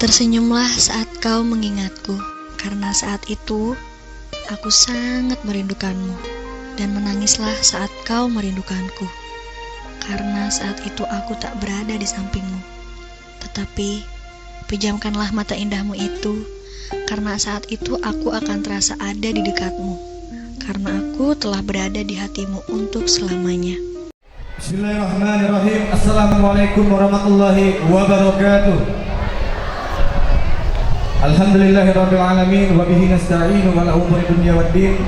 Tersenyumlah saat kau mengingatku, karena saat itu aku sangat merindukanmu. Dan menangislah saat kau merindukanku, karena saat itu aku tak berada di sampingmu. Tetapi pejamkanlah mata indahmu itu, karena saat itu aku akan terasa ada di dekatmu, karena aku telah berada di hatimu untuk selamanya. Bismillahirrahmanirrahim. Assalamualaikum warahmatullahi wabarakatuh. Alhamdulillahirabbil alamin wa bihi nasta'inu ala umuri dunya waddin.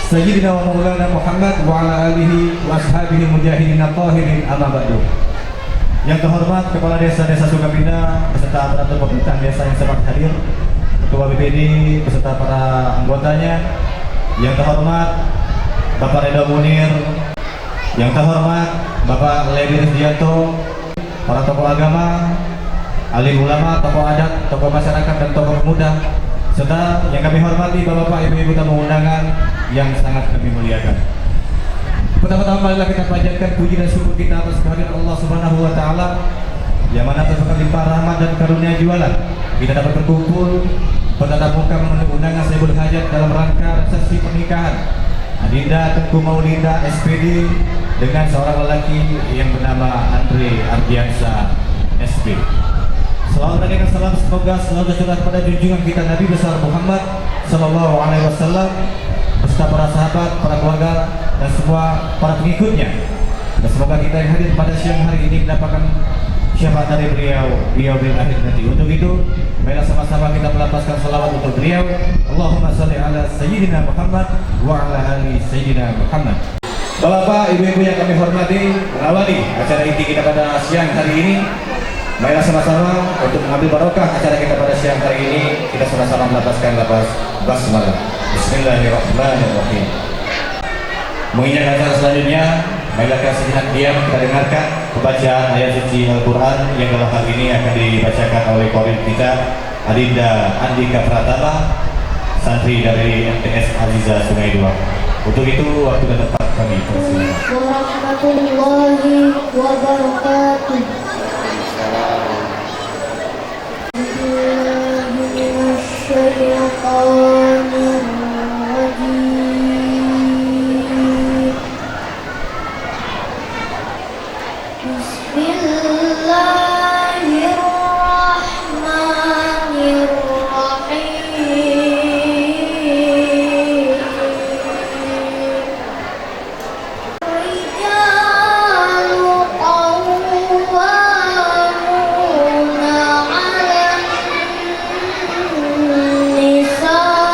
Sayyidina wa maulana Muhammad wa ala alihi wa ashabihi mujahidin at-tahirin, amma ba'du. Yang terhormat Kepala Desa Sukabina beserta aparatur pemerintah desa yang sempat hadir, Ketua BPD beserta para anggotanya. Yang terhormat Bapak Reda Munir, yang terhormat Bapak Ledi Rizdianto, para tokoh agama, alim ulama, tokoh adat, tokoh masyarakat dan tokoh pemuda, serta yang kami hormati Bapak-bapak, Ibu-ibu tamu undangan yang sangat kami muliakan. Pertama-tama marilah kita panjatkan puji dan syukur kita atas kehadiran Allah Subhanahu wa taala, yang mana atas limpah rahmat dan karunia jualan kita dapat berkumpul bertatap muka memenuhi undangan Saibul Hajat dalam rangka resepsi pernikahan Adinda Tengku Maulida SPD dengan seorang lelaki yang bernama Andre Ardiansa SB. Selalu berikan salam semoga selalu tercurah kepada junjungan kita Nabi besar Muhammad Sallallahu Alaihi Wasallam beserta para sahabat, para keluarga dan semua para pengikutnya. Dan semoga kita yang hadir pada siang hari ini mendapatkan syafaat dari beliau di akhir nanti. Untuk itu, marilah sama-sama kita melapaskan salawat untuk beliau. Allahumma sholli ala Sayyidina Muhammad wa ala ali Sayyidina Muhammad. Bapak, ibu-ibu yang kami hormati, mengawali acara inti kita pada siang hari ini. Marilah sama-sama untuk mengambil barokah acara kita pada siang hari ini. Kita sama-sama melapaskan lafaz basmalah. Bismillahirrahmanirrahim. Menginjak acara selanjutnya, marilah kita sejenak diam, kita dengarkan pembacaan ayat suci Al-Quran yang dalam hal ini akan dibacakan oleh korin kita Adinda Andika Pratama, santri dari MTS Aziza Sungai Dua. Untuk itu waktu dan tempat kami persilakan. Warahmatullahi wabarakatuh. Nisa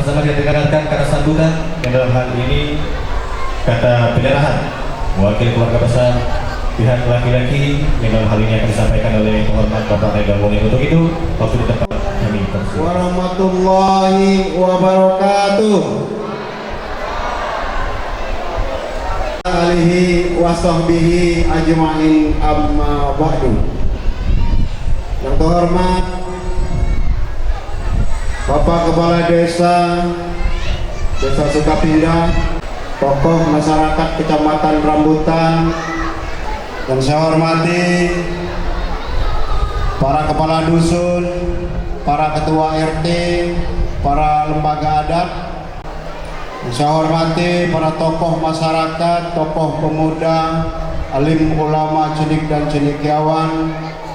Sama-sama kita dengarkan kata sambutan yang dalam hal ini kata penyerahan mewakili keluarga besar pihak laki-laki yang dalam hal ini akan disampaikan oleh penghormat Bapak Haidar Muni. Untuk itu waktu di tempat kami warahmatullahi wabarakatuh. Alihi wasahbihi ajma'in amma ba'du. Yang terhormat Bapak Kepala Desa Sukapindah, tokoh masyarakat Kecamatan Rambutan, dan saya hormati para kepala dusun, para ketua RT, para lembaga adat. Saya hormati para tokoh masyarakat, tokoh pemuda, alim ulama, cendik dan cendekiawan,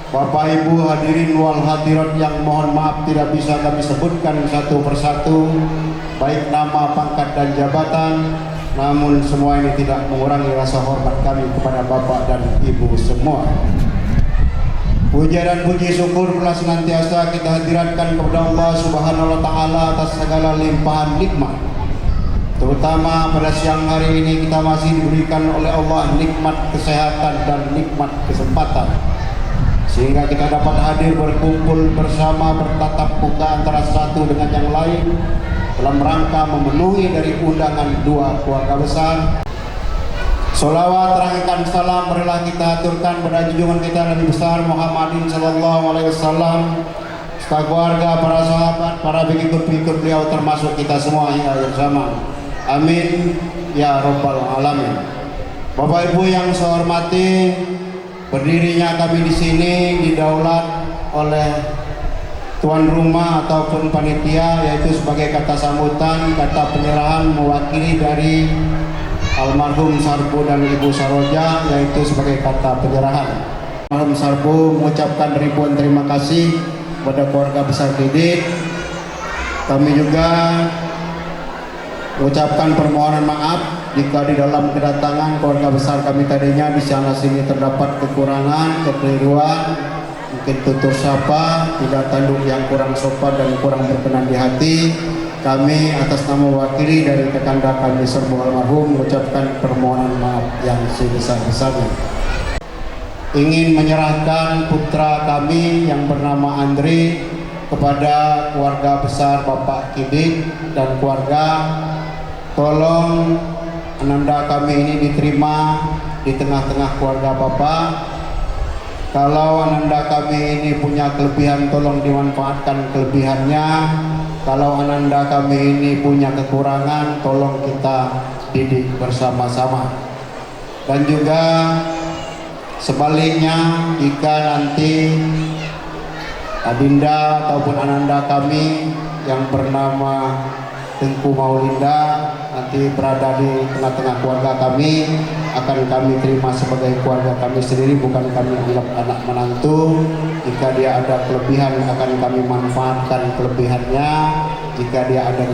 Bapak Ibu hadirin wal hadirat yang mohon maaf tidak bisa kami sebutkan satu persatu, baik nama, pangkat dan jabatan, namun semua ini tidak mengurangi rasa hormat kami kepada Bapak dan Ibu semua. Puja dan puji syukur telah senantiasa kita hadiratkan kepada Allah Subhanahu wa Ta'ala atas segala limpahan nikmat. Terutama pada siang hari ini kita masih diberikan oleh Allah nikmat kesehatan dan nikmat kesempatan, sehingga kita dapat hadir berkumpul bersama, bertatap muka antara satu dengan yang lain dalam rangka memenuhi dari undangan dua keluarga besar. Sholawat rangkaian salam marilah kita aturkan pada junjungan kita Nabi besar Muhammadin sallallahu alaihi wasallam, serta keluarga, para sahabat, para pengikut-pengikut beliau termasuk kita semua hingga akhir zaman. Amin ya rabbal alamin. Bapak Ibu yang saya hormati, berdirinya kami di sini didaulat oleh tuan rumah ataupun panitia, yaitu sebagai kata sambutan, kata penyerahan mewakili dari almarhum Sarbu dan Ibu Saroja, yaitu sebagai kata penyerahan. Almarhum Sarbu mengucapkan ribuan terima kasih kepada keluarga besar Kidit. Kami juga mengucapkan permohonan maaf jika di dalam kedatangan keluarga besar kami tadinya di sana sini terdapat kekurangan, kekeliruan, mungkin tutur sapa, tidak tanduk yang kurang sopan dan kurang berkenan di hati. Kami atas nama wakili dari Kakanda kami Sarbu almarhum mengucapkan permohonan maaf yang sebesar-besarnya. Ingin menyerahkan putra kami yang bernama Andri kepada keluarga besar Bapak Kidik dan keluarga. Tolong ananda kami ini diterima di tengah-tengah keluarga Bapak. Kalau ananda kami ini punya kelebihan, tolong dimanfaatkan kelebihannya. Kalau ananda kami ini punya kekurangan, tolong kita didik bersama-sama. Dan juga sebaliknya, jika nanti adinda ataupun ananda kami yang bernama Tengku Maulinda nanti berada di tengah-tengah keluarga kami, akan kami terima sebagai keluarga kami sendiri, bukan kami anggap anak menantu. Jika dia ada kelebihan, akan kami manfaatkan kelebihannya. Jika dia ada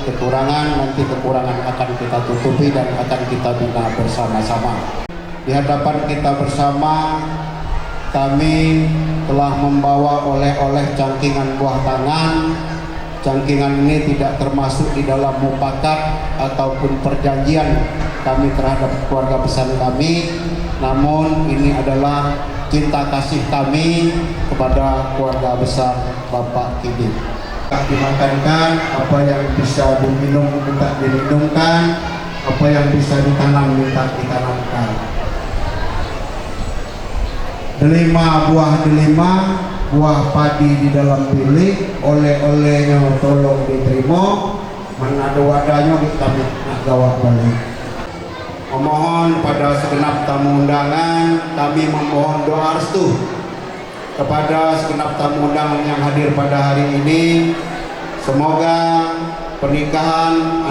kekurangan, nanti kekurangan akan kita tutupi dan akan kita bina bersama-sama. Di hadapan kita bersama, kami telah membawa oleh-oleh cangkingan buah tangan. Cangkingan ini tidak termasuk di dalam mufakat ataupun perjanjian kami terhadap keluarga besar kami, namun ini adalah cinta kasih kami kepada keluarga besar Bapak Kidik. Dimakankan, apa yang bisa diminum minta diminumkan, apa yang bisa ditanam minta ditanamkan. Delima buah delima, buah padi di dalam bilik, oleh-olehnya tolong diterima, mana ada wadahnya kita nak gawat balik. Memohon pada segenap tamu undangan, kami memohon doa restu kepada segenap tamu undangan yang hadir pada hari ini. Semoga pernikahan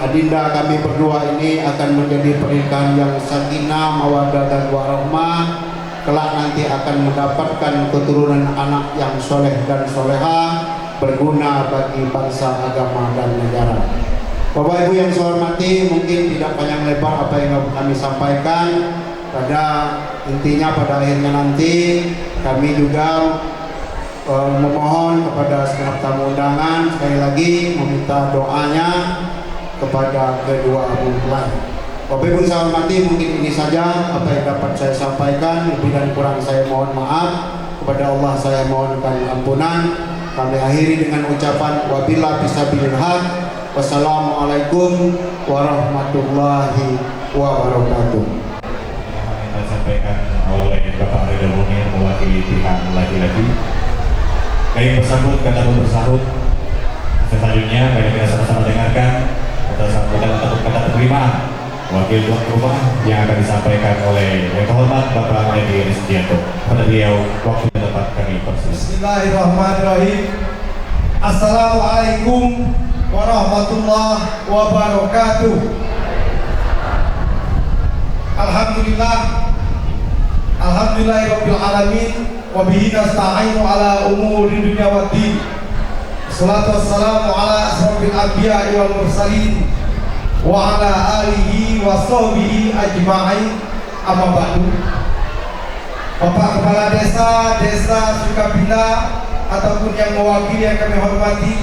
adinda kami berdua ini akan menjadi pernikahan yang sakinah, mawaddah dan warahmah. Kelak nanti akan mendapatkan keturunan anak yang soleh dan soleha, berguna bagi bangsa, agama dan negara. Bapak Ibu yang saya hormati, mungkin tidak panjang lebar apa yang kami sampaikan. Pada intinya, pada akhirnya nanti kami juga memohon kepada segenap tamu undangan sekali lagi meminta doanya kepada kedua mempelai. Bapak Ibu saya hormati, mungkin ini saja apa yang dapat saya sampaikan. Lebih dan kurang saya mohon maaf. Kepada Allah saya mohonkan ampunan. Kami akhiri dengan ucapan wabillahi fisabilil haq. Wassalamualaikum warahmatullahi wabarakatuh. Yang disampaikan oleh Bapak Ridho Munir mewakili pihak laki-laki. Kami bersambut kata bersahut. Selanjutnya kami kita sama-sama dengarkan kata sambutan atau kata penerimaan wakil tuan rumah yang akan disampaikan oleh yang terhormat Bapak Edi Risdianto. Pada beliau waktu tempat kami persilakan. Bismillahirrahmanirrahim. Assalamualaikum warahmatullahi wabarakatuh. Alhamdulillahirabbil alamin wa bihi nasta'inu ala umuri dunya waddin. Salatu wassalamu ala asrofil anbiya'i wal mursalin wa ala alihi wa sahbihi ajma'in, amma ba'du. Bapak Kepala Desa Sukabina ataupun yang mewakili yang kami hormati,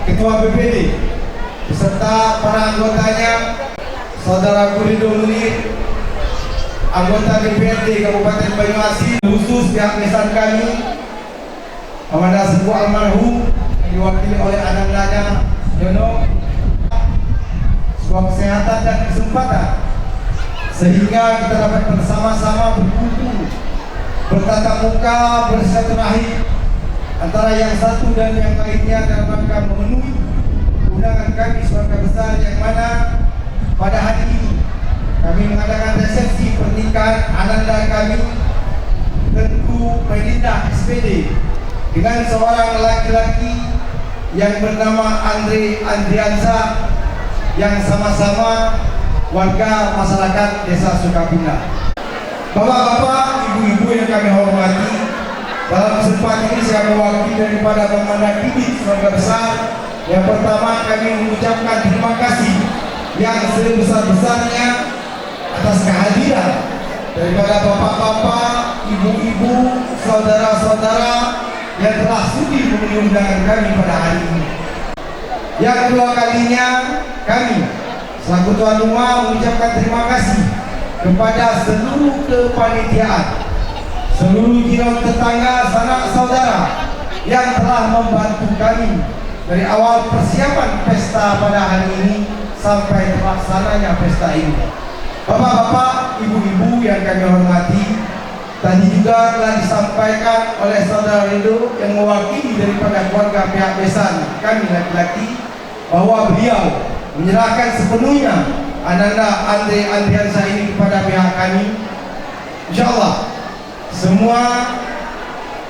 Ketua BPD beserta para anggotanya, Saudara Ridho Munir, anggota DPRD Kabupaten Banyuasin, khusus pihak nisan kami Amanda Sepuh almarhum yang diwakili oleh anandanya Jono, sebuah kesehatan dan kesempatan sehingga kita dapat bersama-sama berkumpul, bertatap muka, bersilaturahim antara yang satu dan yang lainnya dalam rangka memenuhi undangan kami keluarga besar yang mana pada hari ini kami mengadakan resepsi pernikahan ananda kami Tengku Melinda SPD dengan seorang laki-laki yang bernama Andriansa yang sama-sama warga masyarakat Desa Sukabina. Bapak-bapak, ibu-ibu yang kami hormati, dalam kesempatan ini saya mewakili daripada Pemandan Bibit keluarga besar. Yang pertama kami mengucapkan terima kasih yang sebesar-besarnya atas kehadiran daripada bapak-bapak, ibu-ibu, saudara-saudara yang telah sudi memenuhi undangan kami pada hari ini. Yang kedua kalinya kami selaku tuan rumah mengucapkan terima kasih kepada seluruh kepanitiaan, seluruh jiran tetangga, sanak saudara yang telah membantu kami dari awal persiapan pesta pada hari ini sampai terlaksananya pesta ini. Bapak-bapak, ibu-ibu yang kami hormati, tadi juga telah disampaikan oleh Saudara Ridho yang mewakili daripada keluarga pihak besan kami laki-laki bahwa beliau menyerahkan sepenuhnya ananda Andriansa ini kepada pihak kami. InsyaAllah semua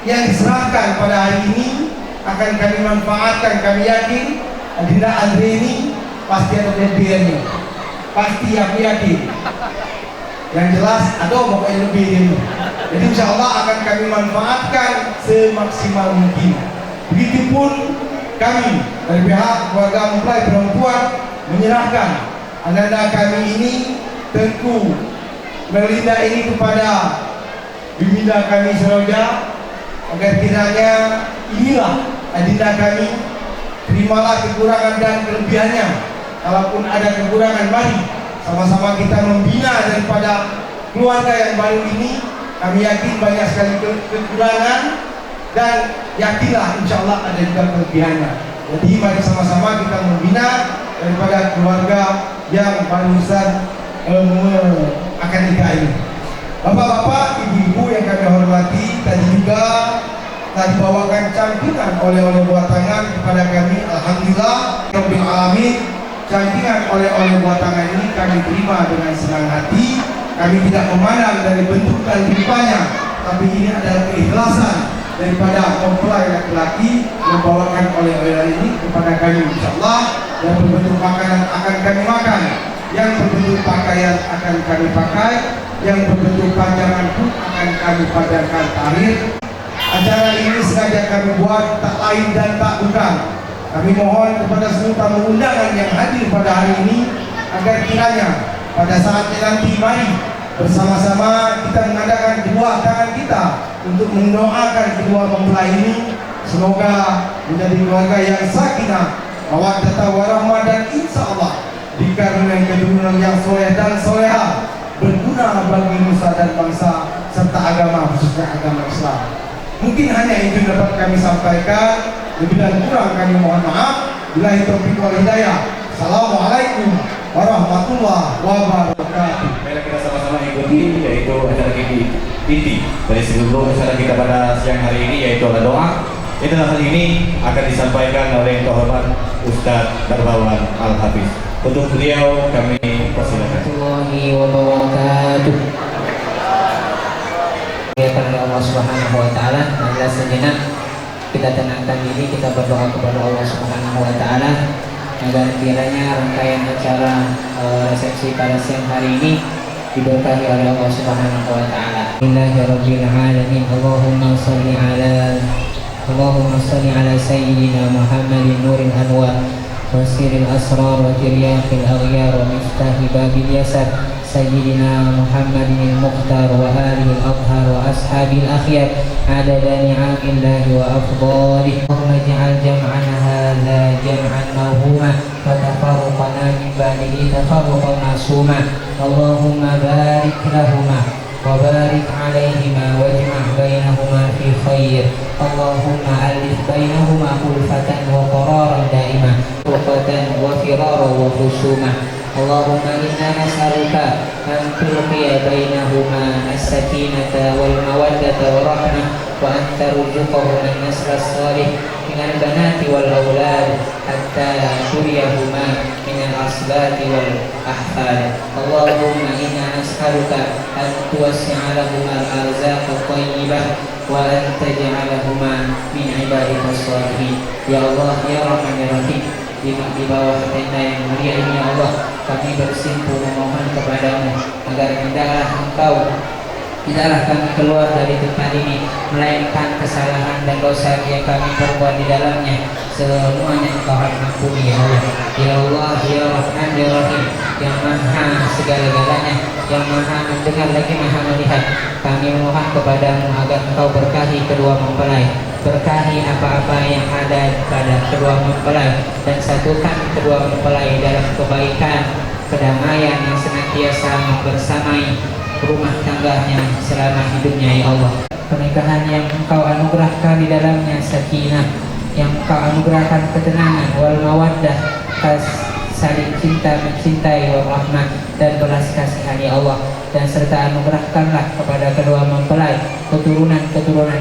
yang diserahkan pada hari ini akan kami manfaatkan. Kami yakin Adinda Andre ini pasti ada kelebihannya, pasti aku yakin. Yang jelas ada pokoknya lebih ini. Jadi insya Allah akan kami manfaatkan semaksimal mungkin. Begitupun kami dari pihak keluarga mempelai perempuan menyerahkan ananda kami ini Tengku Melinda ini kepada Biminda kami Seroja agar kiranya inilah adinda kami, terimalah kekurangan dan kelebihannya. Kalaupun ada kekurangan, mari sama-sama kita membina daripada keluarga yang baru ini. Kami yakin banyak sekali kekurangan dan yakinlah insya Allah ada juga kelebihannya. Jadi mari sama-sama kita membina daripada keluarga yang barusan akan nikah ini. Bapak-bapak, ibu-ibu yang kami hormati, tadi juga telah dibawakan cangkingan oleh-oleh buat tangan kepada kami. Alhamdulillah Rabbil Alamin, cangkingan oleh-oleh buat tangan ini kami terima dengan senang hati. Kami tidak memandang dari bentuk dan rupanya, tapi ini adalah keikhlasan daripada mempelai laki-laki membawakan oleh-oleh ini kepada kami. InsyaAllah yang berbentuk makanan akan kami makan, yang berbentuk pakaian akan kami pakai, yang berbentuk panjangan pun akan kami padankan tahrir. Acara ini sengaja kami buat tak lain dan tak bukan. Kami mohon kepada seluruh tamu undangan yang hadir pada hari ini agar kiranya pada saatnya nanti mari bersama-sama kita mengadakan kedua tangan kita untuk mendoakan kedua mempelai ini. Semoga menjadi keluarga yang sakinah, mawaddah warahmah, dan insya Allah dikaruniai keturunan yang soleh dan soleha, berguna bagi nusa dan bangsa serta agama, khususnya agama Islam. Mungkin hanya itu yang dapat kami sampaikan. Lebih dan kurang kami mohon maaf. Billahi taufiq wal hidayah. Assalamualaikum warahmatullahi wabarakatuh. Mari kita sama-sama ikuti yaitu acara inti dari seluruh acara kita pada siang hari ini, yaitu adalah doa. Dalam hal ini akan disampaikan oleh yang terhormat Ustadz Darbawan Al-Hafiz. Untuk beliau kami persilakan. Warahmatullahi wabarakatuh. Kepada Allah Subhanahu wa taala, marilah sejenak kita tenangkan diri, kita berdoa kepada Allah Subhanahu wa taala agar kiranya rangkaian acara resepsi pada siang hari ini diberkahi oleh Allah Subhanahu wa taala. Bismillahirrahmanirrahim. Allahumma salli ala sayyidina Muhammadin nuril anwar wasiril asrar wa tiryaqil aghyar wa miftahi babil yasar sayyidina Muhammadin al-mukhtar wa alihi al-athhar wa ashabil akhyar adada ni'amillahi wa afdalih. Allahumma ij'al jam'ana hadha jam'an mawhuma wa tafarruqana min ba'dihi tafarruqan ma'suma. Allahumma barik lahuma وبارك عليهما واجمع بينهما في خير. اللهم ألف بينهما ألفة وقرارا دائما، فرقة وفرارا وخصوما. اللهم إنا نسألك أن تلقي بينهما السكينة والمودة والرحمة، وأن ترزقهما النسل الصالح من البنات والأولاد حتى تريهما من الأصبات والأحفاد. اللهم إنا نسألك أن توسع لهما الأرزاق الطيبة وأن تجعلهما من عبادك الصالحين. Ya Allah, ya Rahman ya Rahim, di bawah tenda yang mulia ini ya Allah, kami bersimpuh memohon kepadamu agar tidaklah kami keluar dari tempat ini melainkan kesalahan dan dosa yang kami perbuat di dalamnya. Semuanya Engkau ampuni ya Allah. Ya Allah, ya Rahman ya Rahim, yang maha segala-galanya, yang maha mendengar lagi maha melihat, kami memohon kepadamu agar Engkau berkahi kedua mempelai, berkahi apa-apa yang ada pada kedua mempelai, dan satukan kedua mempelai dalam kebaikan, kedamaian yang senantiasa membersamai rumah tangganya selama hidupnya ya Allah. Pernikahan yang Engkau anugerahkan di dalamnya sakinah, yang Engkau anugerahkan ketenangan wal mawaddah, saling cinta mencintai wal rahmah dan belas kasihan ya Allah. Dan serta anugerahkanlah kepada kedua mempelai keturunan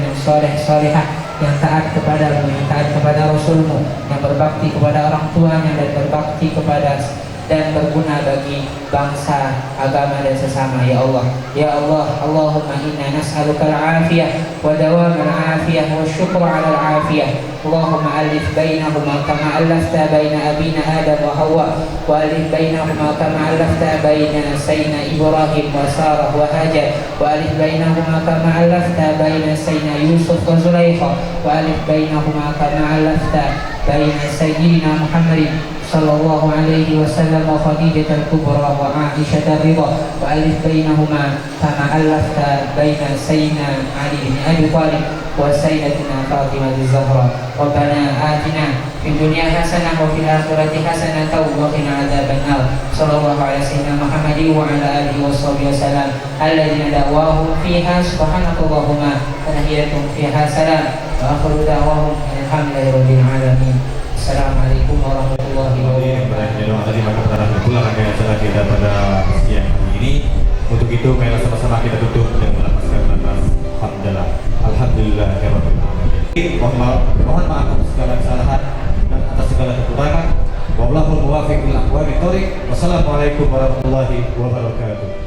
yang soleh solehah, yang taat kepadamu, yang taat kepada Rasulmu, yang berbakti kepada orang tuanya dan berbakti kepada dan berguna bagi bangsa, agama dan sesama ya Allah. Ya Allah, Allahumma inna nas'aluka al-afiyah wa dawam al-afiyah wa syukra ala al-afiyah. Allahumma alif bainahuma kama alafta baina abina Adam wa Hawa, wa alif bainahuma kama alafta baina Sayyidina Ibrahim wa Sarah wa Hajar, wa alif bainahuma kama alafta baina Sayyidina Yusuf wa Zulaikha, wa alif bainahuma kama alafta baina Sayyidina Muhammadin sallallahu alaihi wasallam wa Khadijah al-Kubra wa Aisyah al-Ridha, wa alif bainahuma kama alafta baina Sayyidina Ali bin Abi Thalib wa Sayyidatina Fatimah az-Zahra. Rabbana atina fid dunya hasanah wa fil akhirati hasanah wa qina adzabannar. Sallallahu alaihi wasallam Muhammadin wa ala alihi washabbihi wasallam alladziina da'wahum fiha subhanakallahumma wa tahiyyatuhum fiha salam wa akhiru da'wahum alhamdulillahi rabbil alamin. Assalamualaikum warahmatullahi wabarakatuh. Tadi maka kita berpulang rangkaian acara kita pada siang hari ini. Untuk itu, marilah sama-sama kita tutup dengan melafazkan atas hamdalah. Alhamdulillah ya rabbil alamin. Mohon maaf atas segala kesalahan dan atas segala kekurangan. Wallahul muwaffiq ila aqwamit thoriq. Wassalamualaikum warahmatullahi wabarakatuh.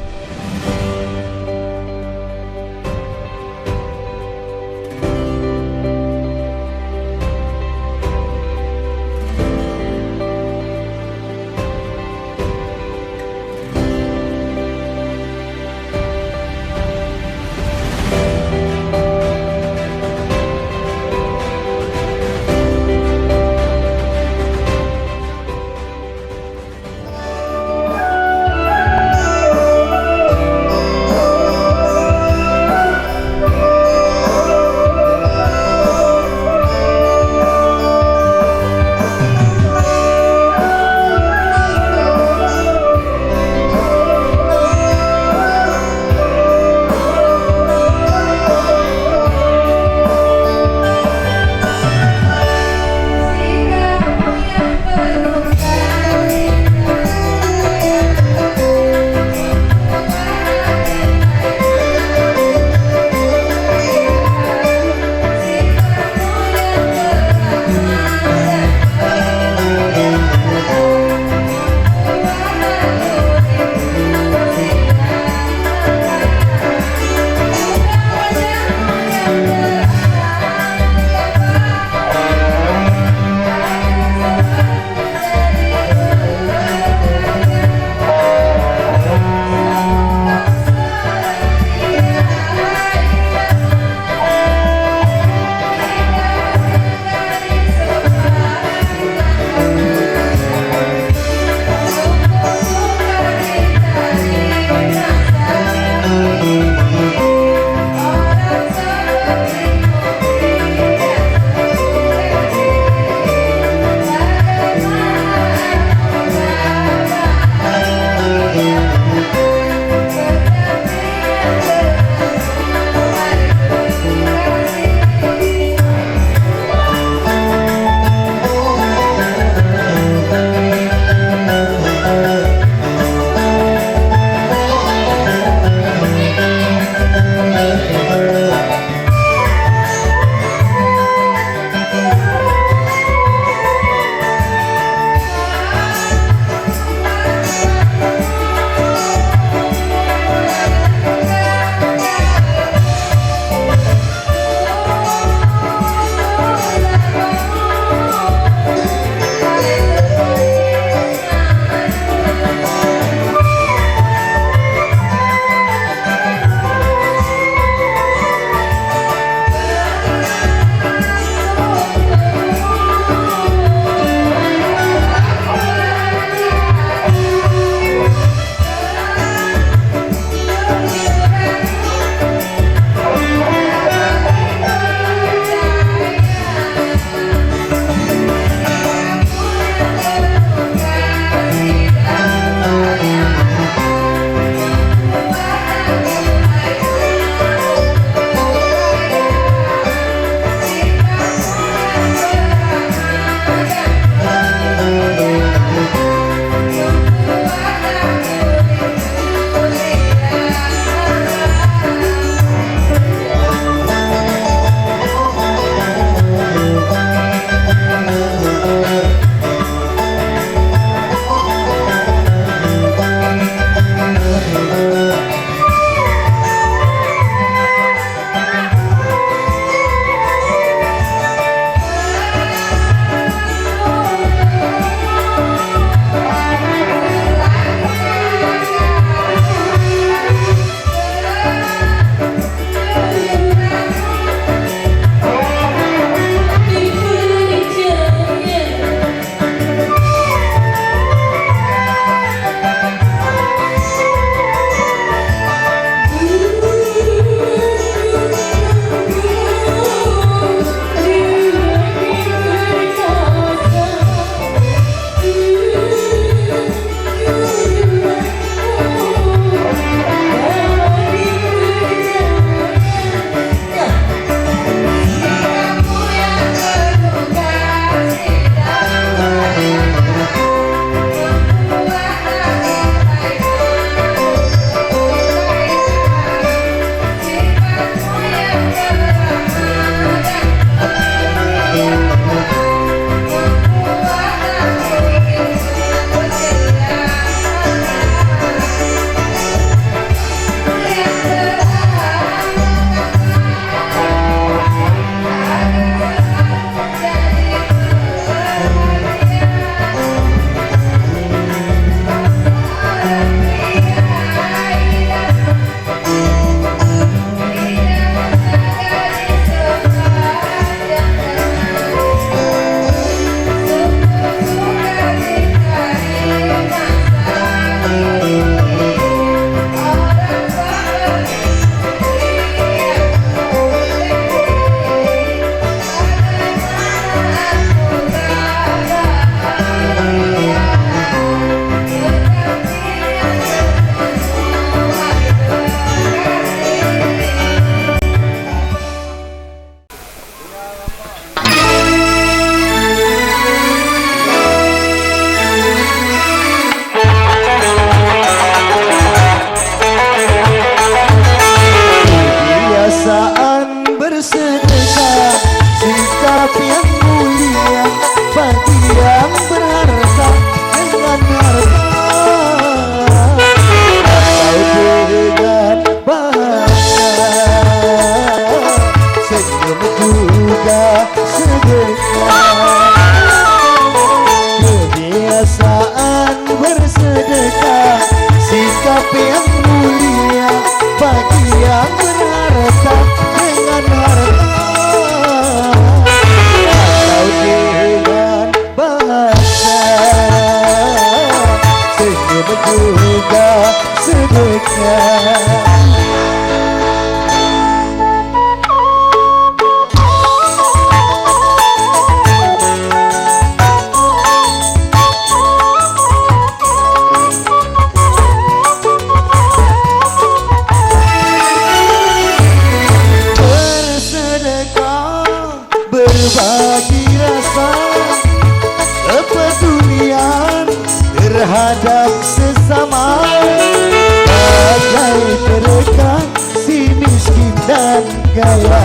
dengan gaya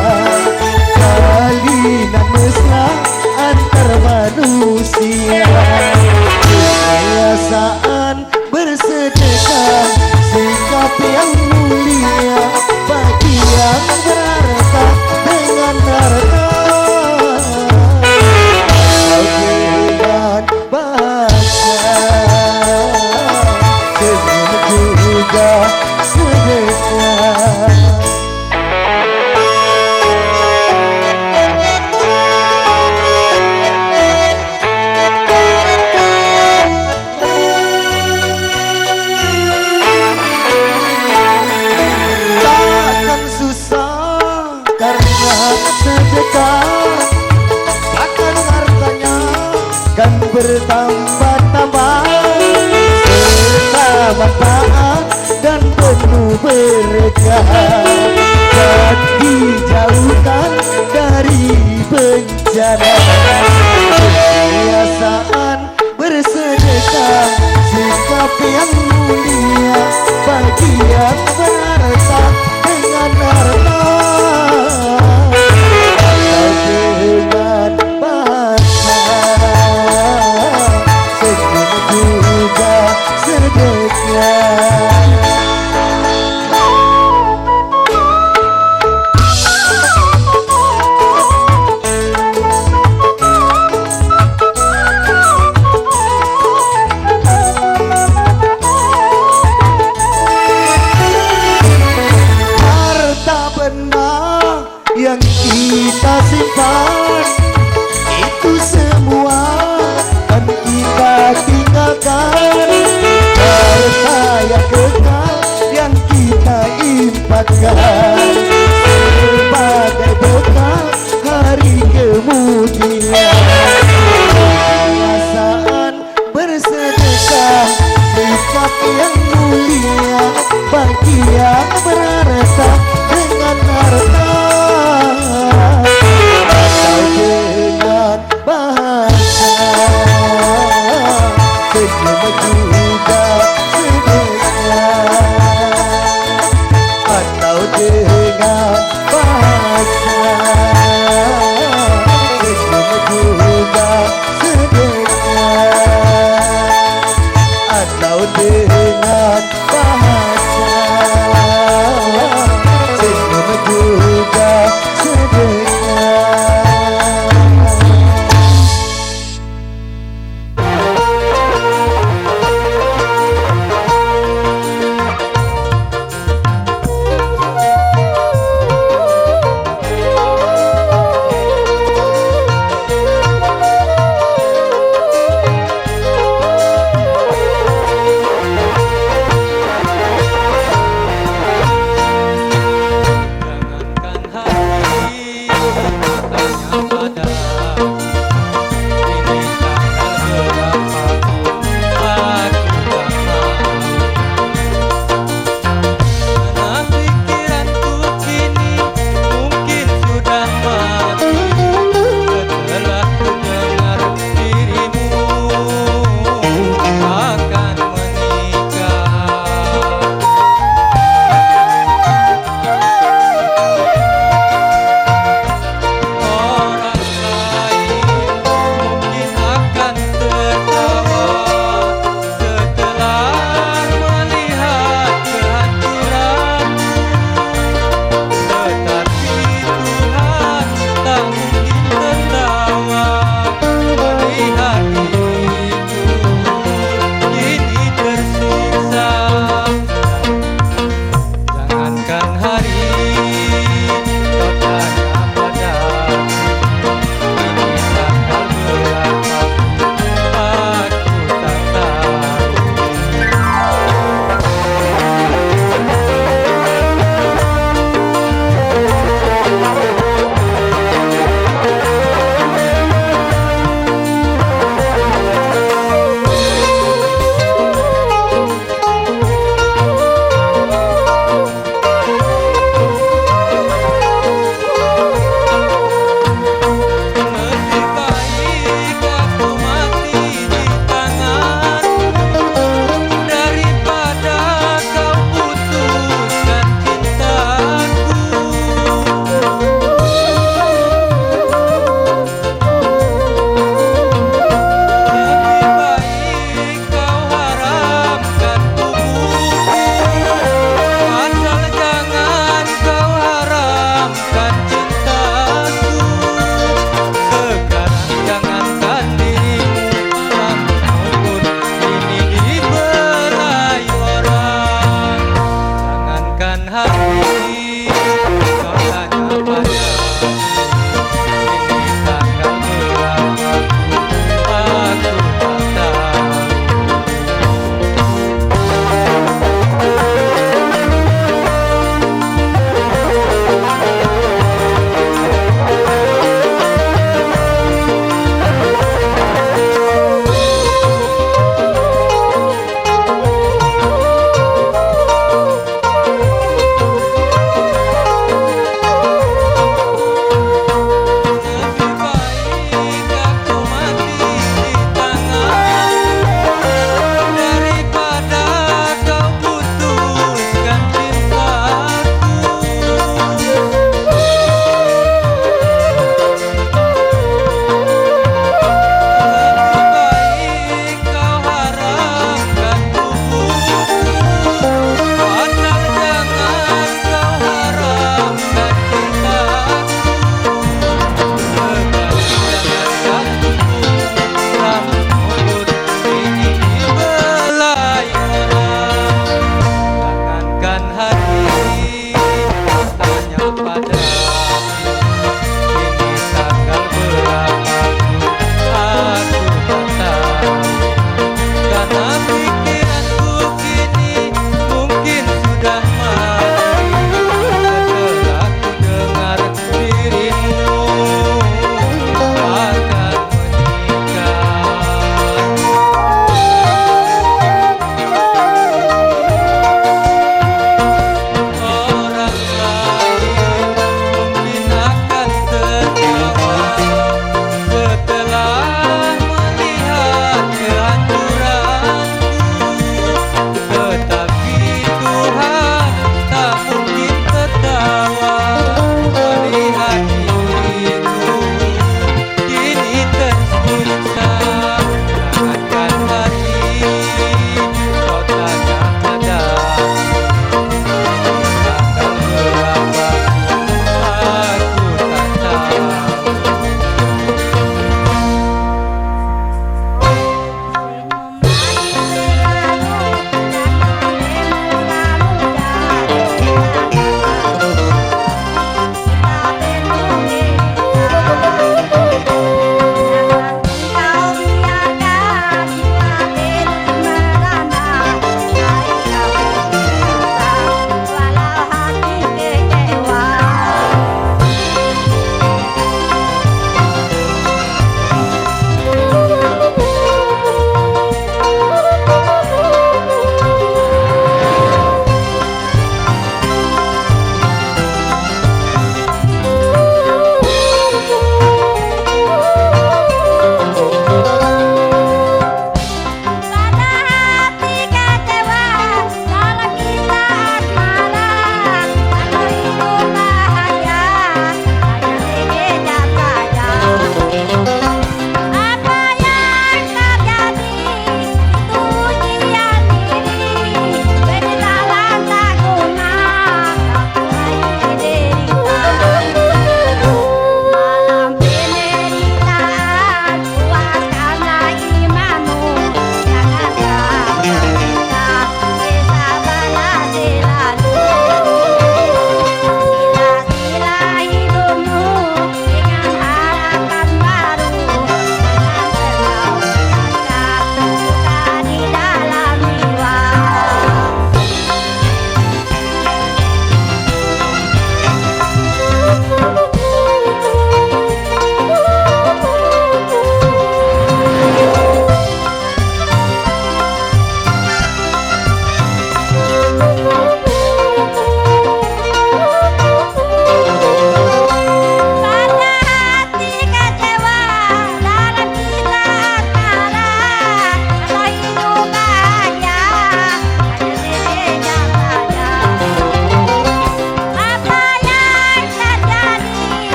salinan mesra antar manusia. Kebiasaan bersedekah sikap yang mulia bagi yang berharta dengan harta atau dengan bahasa senyum juga sedekah. Takkan susah karena sedekah, takkan hartanya kan bertambah-tambah, serta manfaat dan penuh berkah, dan dijauhkan dari bencana. Kebiasaan bersedekah sikap yang mulia bagi yang berharta dengan harta atau dengan bahasa senyum juga sedekah. Harta benda yang kita simpan itu semua kan kita tinggalkan. Harta yang kekal yang kita infakkan sebagai bekal hari kemudian. Kebiasaan bersedekah sikap yang mulia bagi yang berharta dengan harta atau dengan bahasa senyum juga sedekah atau dengan bahasa senyum juga sedekah atau dengan bahasa senyum juga sedekah. Jangankan hari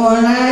Rabbana